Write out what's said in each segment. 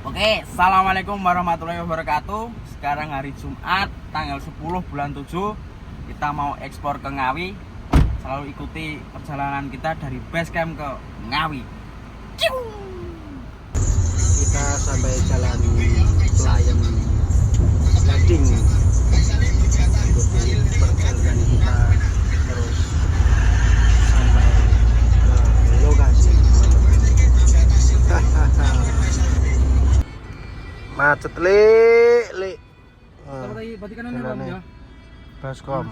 Oke, assalamualaikum warahmatullahi wabarakatuh. Sekarang hari Jumat, tanggal 10 bulan 7. Kita mau ekspor ke Ngawi. Selalu ikuti perjalanan kita dari base camp ke Ngawi. Kita sampai jalan Pelayan Gading. Ikuti perjalanan kita terus sampai ke lokasi. Macet le. Berarti kan Jalannya. Baskom.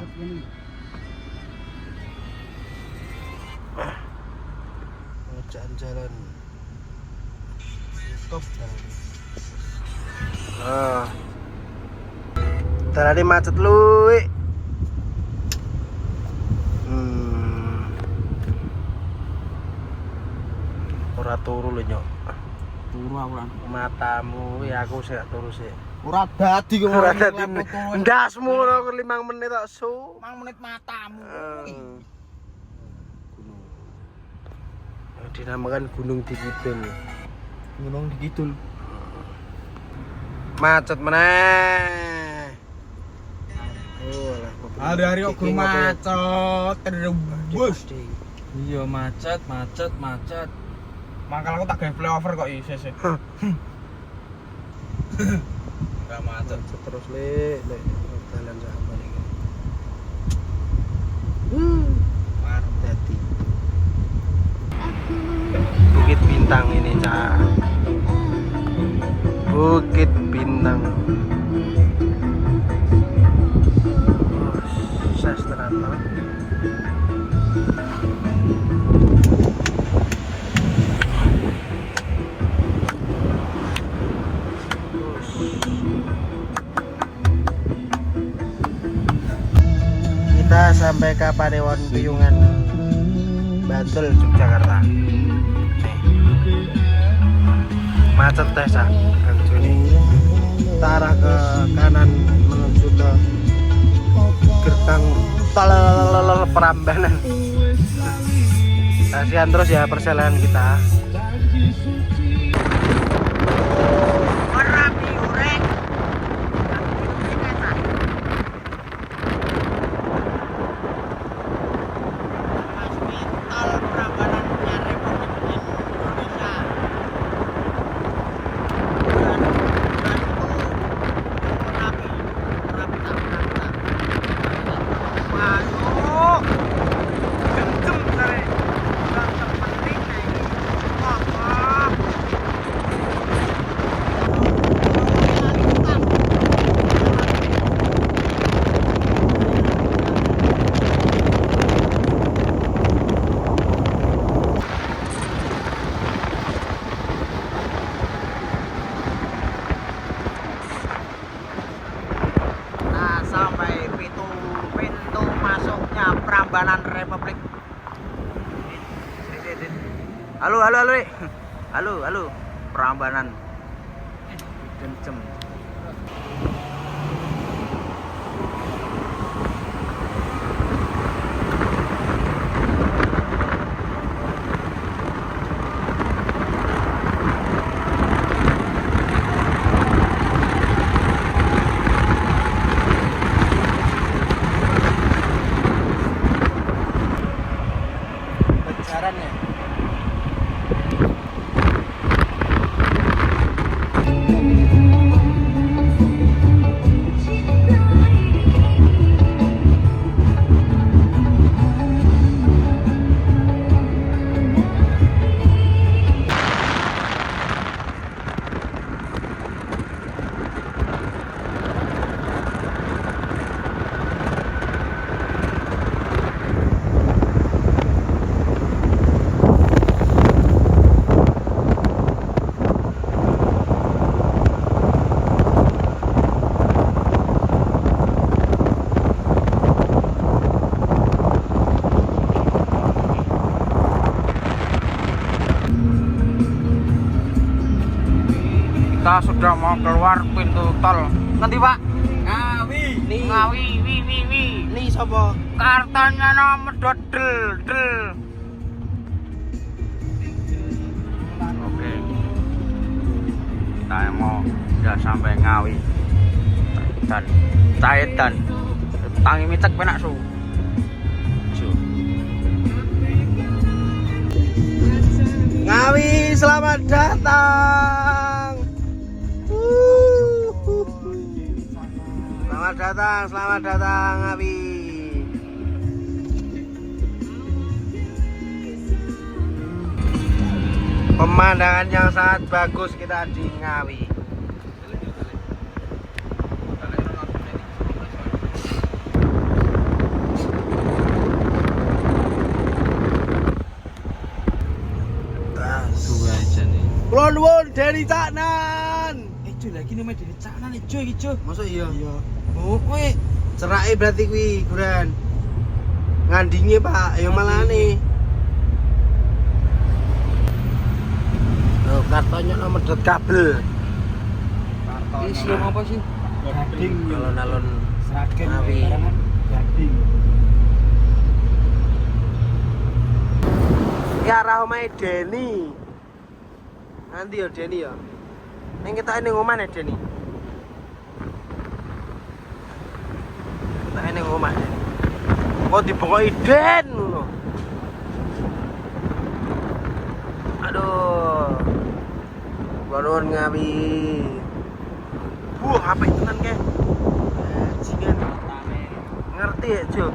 Jalan-jalan top tadi macet lu. Ora turu lho nyok. Turu aku lan. Matamu ya aku sik turu sik. Ora dadi kok. Ora dadi. Ndasmu ngono 5 menit tok su. 5 menit matamu. Gunung. Dinamakan Gunung Dikidul. Gunung Dikidul. Macet meneh. Oh, Hari-hari kok guru macet, terus. Iya macet. Mangkal aku tak gawe flyover kok isih. Enggak macet. Terus le jalan sama iki. War dadi. Bukit Bintang ini, Cak. Bukit Bintang. Sastra banget. Kita sampai ke Padewan Piyungan, Bantul, Yogyakarta. Nih. Macet desa Kang Joni. Kita arah ke kanan menuju ke gerbang tol Prambanan. Kasihan terus ya perjalanan kita. Sampai pintu masuknya Prambanan Republik. Halo Prambanan. Kencem. Pacarannya. Kita sudah mau keluar pintu tol. Nanti Pak. Ngawi. Ngawi, wi. Ini sapa? Kartanya nomor del. Oke. kita mau udah sampai Ngawi dan Caedan tangi micek penak su. Ngawi, selamat datang. Selamat datang Ngawi. Pemandangan yang sangat bagus kita di Ngawi. Dua aja nih. Kulon won dari Caknan. Ijo lagi nih dari Caknan ijo. Masa iya? Iya. Oh, kowe cerake berarti kuwi, Guran. Ngandinge, Pak. Ayo malane. Oh, kartonya nomor dot kabel. Ini siom apa sih? Gading. Alon-alon Sragen Ngawi. gading. Ya arah omahe Deni. Nanti ya Deni ya. Ning kita ning omah nek Deni. Kita ning omah. Kok dibokoki Den ngono. Aduh. Baron Ngawi. Apik tenan ke? Jingan. Ngerti ya, Jo?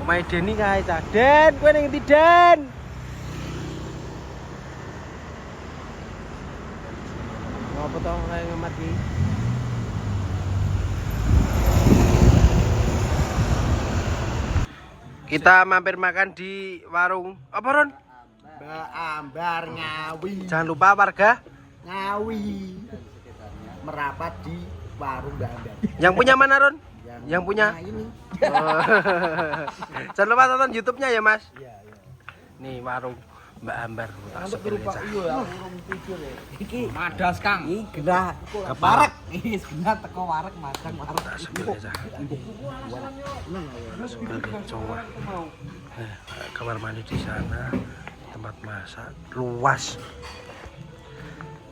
Omahe Deni kae, Cah. Den, kowe ning ndi, Den? Ngopo to kae ngemat iki? Kita mampir makan di warung apa, Ron? Mbak Ambar Ngawi. Jangan lupa warga Ngawi merapat di warung Mbak Ambar. yang punya mana, Ron? Yang punya? Nah, ini. Oh. Jangan lupa tonton YouTube-nya ya, Mas. Iya, iya. Nih warung Mbak Ambar. Untuk berupa iya urung pikir ya. Iki madas Kang. Iki genah Keparek. Iki genah teko warek makan warek. Tak sebel aja. Sebagai cowok. Kamar mandi di sana, tempat masak luas.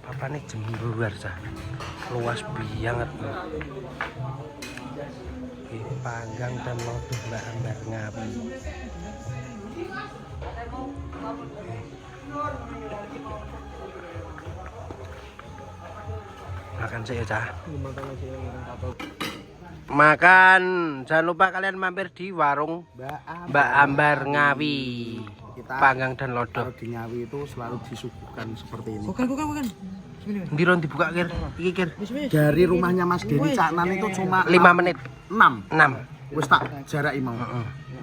Papa nih jember cah. Luas banget. Ini panggang dan lodoh Mbak Ambar Ngawi. Makan sih ya cah. Makan, jangan lupa kalian mampir di warung Mbak Ambar Ngawi. Panggang dan lodoh. Kalau di Ngawi itu selalu disuguhkan seperti ini. Bukan. Ndiron dibuka kir, iki kir. Dari rumahnya Mas Deni Caknan itu cuma 5 menit. 6. 6. Wis tak jaraki mau.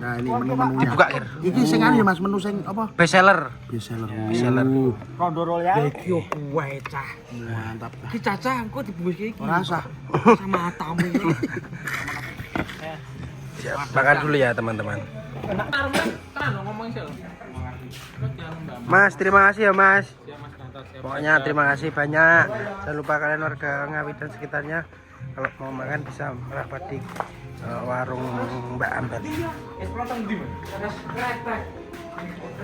Nah, ini menu-menunya. Dibuka kir. Iki sing anu ya Mas, menu sing apa? Best seller. Bestseller. Bestseller. Kondorol ya. Iki yo kuwe cah. Mantap. Iki cacah engko dibungkus iki. Ora usah. Sama tamu ini. Siap. Makan dulu ya teman-teman. Mas, terima kasih ya Mas. Pokoknya terima kasih banyak. Jangan lupa kalian warga Ngawi dan sekitarnya kalau mau makan bisa merapat di warung Mbak Ambar.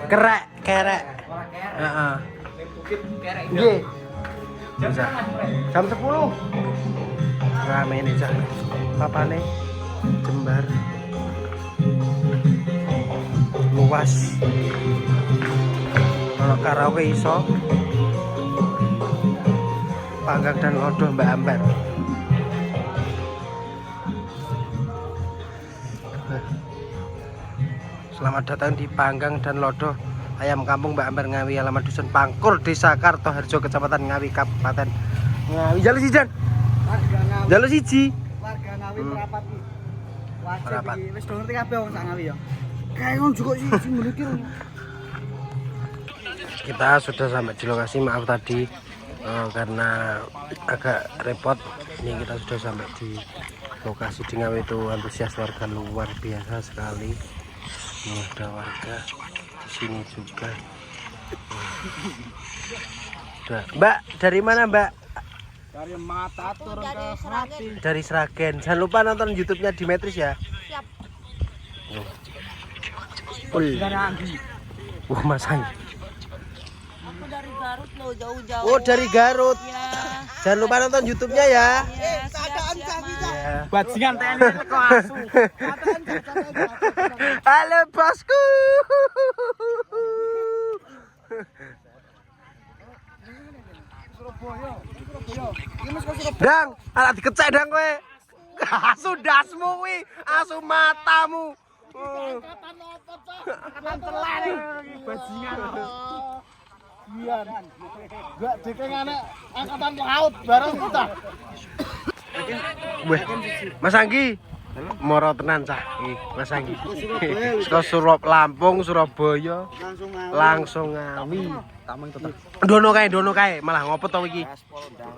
Kerek. Heeh. Nggih. Bisa. Jam 10. Rame ini cah. Papane jembar. Luas. Kalau karaoke iso. Panggang dan lodoh Mbak Ambar. Selamat datang di Panggang dan Lodoh Ayam Kampung Mbak Ambar Ngawi, alamat Dusun Pangkur, Desa Kartoharjo, Kecamatan Ngawi, Kabupaten Ngawi. Jalu sijan. Warga Ngawi. Jalu siji. Warga Ngawi merapat iki. Wajib Merapat. iki. Wis do ngerti kabeh wong sak Ngawi ya. Kayak ngono juga sih sing mikir. Kita sudah sampai di lokasi, maaf tadi karena agak repot. Ini kita sudah sampai di lokasi di Ngawi, itu antusias warga luar biasa sekali. Ini ada warga di sini juga. Mbak, dari mana Mbak? Dari mata turun ke hati. Dari Sragen. Jangan lupa nonton YouTube-nya Dimetris ya. Siap. Full. Wah, Mas Hai. Garut loh, jauh-jauh. Oh, dari Garut. Ya. Jangan lupa nonton YouTube-nya ya. Ya, siap-siap, Mas. Ya. Bajingan TNI kok asu. Halo bosku. Dang, anak dikecek dang kowe. Asu dasmu kuwi, asu matamu. Angkatan telan bajingan. Iya. Gak dekengane angkatan laut bareng kita. Weh, Mas Anggi. Moro tenan cah iki, Mas Anggi. Saka Surab Lampung, Surabaya, langsung Ngawi. Dono kae, malah ngopo to iki?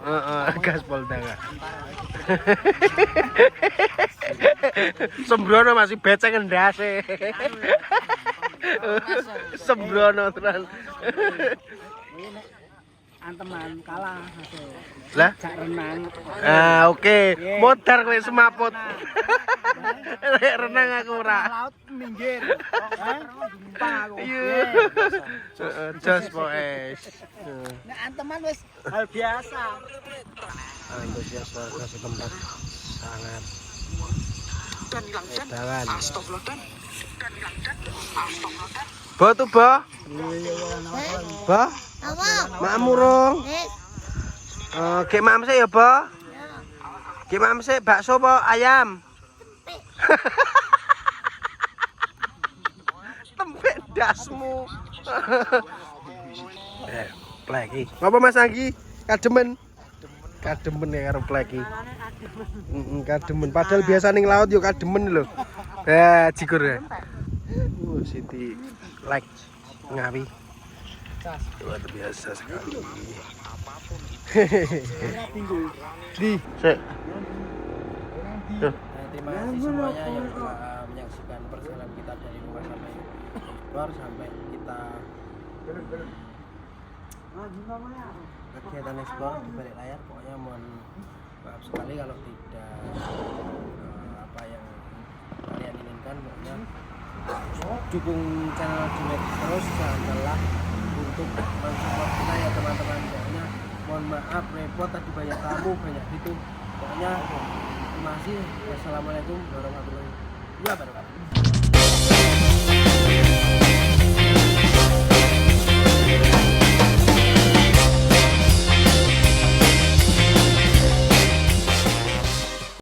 Heeh, gaspol danga. Sembrono masih beceng ndase. Sembrono tenan. Anteman kalah Lah? jak renang. Ah, oke. Modar kowe semaput. Lek renang aku ora. Laut minggir. Numpang aku. Iya. Heeh, jos pokoke. Nek anteman wis hal biasa. Antusias warga setempat sangat edalan. Bo tuh bo. Bo. Makmurung. Gek mamse ya, Bo? Gek mamse bakso apa ayam? Tempe dasmu. Plek iki. Ngapa Mas Anggi? Kademen. Kademen ya karo plek iki. Kademen. Padahal biasa ning laut yo kademen lho. Jigur ya. Siti like Ngawi. Luar biasa sekali. Di, sik. Tuh. Terima kasih semuanya yang telah menyaksikan perjalanan kita dari rumah sampai ekspor sampai kita kegiatan ekspor di balik layar. Pokoknya mohon maaf sekali kalau tidak apa yang kalian inginkan. Pokoknya dukung channel Jumet terus, jangan lelah untuk mensupport kita ya teman-teman. Pokoknya mohon maaf repot tadi banyak tamu banyak itu. Pokoknya terima kasih. Wassalamualaikum warahmatullahi wabarakatuh.